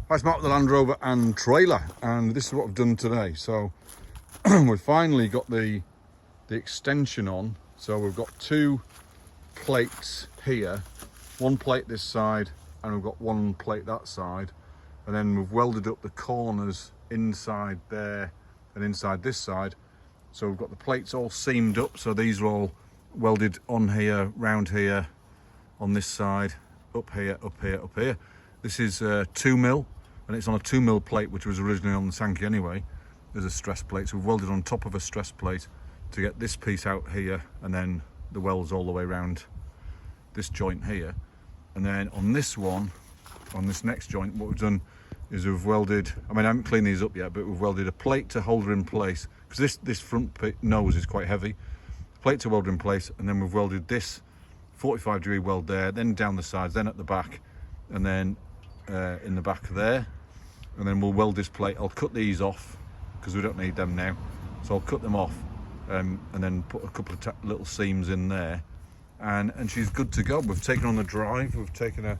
Hi, it's Mark with the LandRover and trailer, and this is what I've done today. So we've finally got the extension on. So we've got two plates here, one plate this side and we've got one plate that side, and then we've welded up the corners inside there and inside this side. So we've got the plates all seamed up, so these are all welded on here, round here, on this side, up here, up here, up here. This is 2mm, and it's on a 2mm plate, which was originally on the Sankey anyway. There's a stress plate, so we've welded on top of a stress plate to get this piece out here, and then the welds all the way around this joint here. And then on this one, on this next joint, what we've done is we've welded, I mean, I haven't cleaned these up yet, but we've welded a plate to hold her in place, because this front nose is quite heavy. Plate to weld her in place, and then we've welded this 45-degree weld there, then down the sides, then at the back, and then in the back there. And then we'll weld this plate. I'll cut these off because we don't need them now, so I'll cut them off and then put a couple of little seams in there, and she's good to go. We've taken her on the drive, we've taken her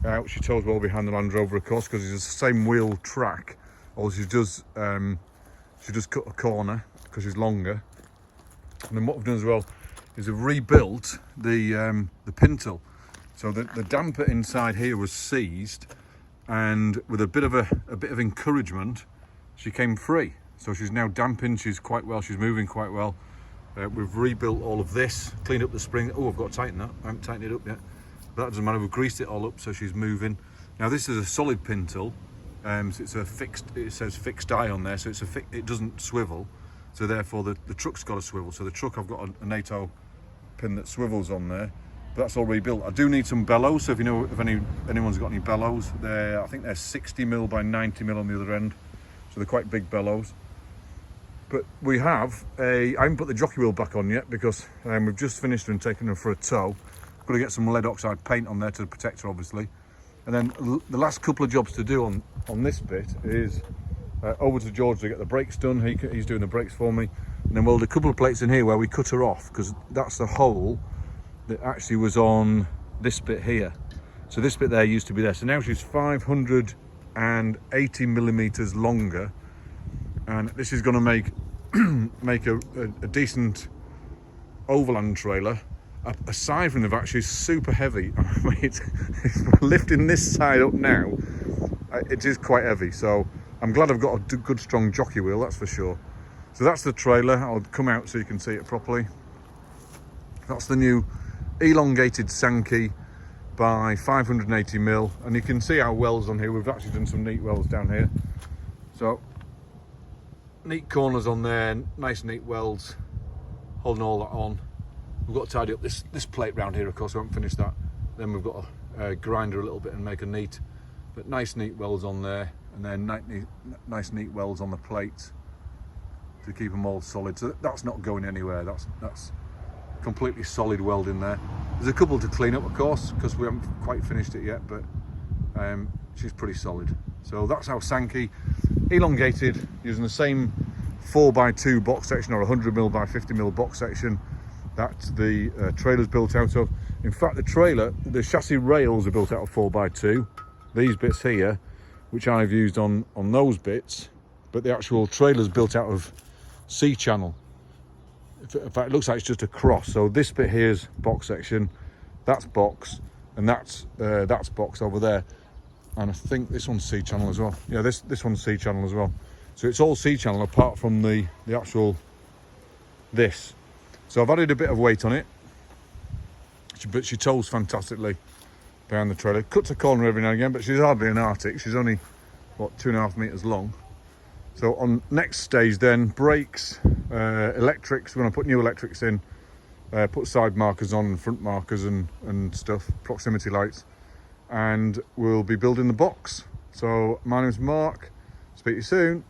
out. She tows well behind the LandRover, of course, because it's the same wheel track. All she does cut a corner because she's longer. And then what we've done as well is we've rebuilt the pintle. So the damper inside here was seized, and with a bit of encouragement, she came free. So she's now damping. She's quite well. She's moving quite well. We've rebuilt all of this, cleaned up the spring. Oh, I've got to tighten that. I haven't tightened it up yet. But that doesn't matter. We've greased it all up, so she's moving. Now this is a solid pintle. So it's a fixed. It says fixed eye on there, so it doesn't swivel. So therefore, the truck's got to swivel. So the truck, I've got a NATO pin that swivels on there. But that's all rebuilt. I do need some bellows, so if you know if anyone's got any bellows, I think they're 60mm by 90mm on the other end, so they're quite big bellows. But we have I haven't put the jockey wheel back on yet because we've just finished and taken her for a tow. Got to get some lead oxide paint on there to protect her, obviously. And then the last couple of jobs to do on this bit is over to George to get the brakes done. He's doing the brakes for me, and then weld a couple of plates in here where we cut her off, because that's the hole that actually was on this bit here. So this bit there used to be there. So now she's 580mm longer, and this is going to make a decent overland trailer. Aside from the fact she's super heavy. I mean, it's lifting this side up now, it is quite heavy. So I'm glad I've got a good strong jockey wheel, that's for sure. So that's the trailer. I'll come out so you can see it properly. That's the new elongated Sankey by 580mm, and you can see our welds on here. We've actually done some neat welds down here, so neat corners on there, nice neat welds holding all that on. We've got to tidy up this plate round here, of course. We haven't finished that. Then we've got to grind her a little bit and make a neat, but nice neat welds on there, and then nice neat welds on the plates to keep them all solid. So that's not going anywhere. That's completely solid weld in there. There's a couple to clean up, of course, because we haven't quite finished it yet, but she's pretty solid. So that's our Sankey, elongated, using the same 4x2 box section, or 100mm by 50mm box section that the trailer's built out of. In fact, the chassis rails are built out of 4x2. These bits here, which I've used on those bits, but the actual trailer's built out of C-channel. In fact, it looks like it's just a cross. So this bit here is box section, that's box, and that's box over there. And I think this one's C-channel as well. Yeah, this one's C-channel as well. So it's all C-channel apart from the actual this. So I've added a bit of weight on it, but she tows fantastically behind the trailer. Cuts a corner every now and again, but she's hardly an Arctic. She's only, what, 2.5 meters long. So on next stage then, brakes, electrics. We're going to put new electrics in, put side markers on and front markers and stuff, proximity lights, and we'll be building the box. So my name's Mark, speak to you soon.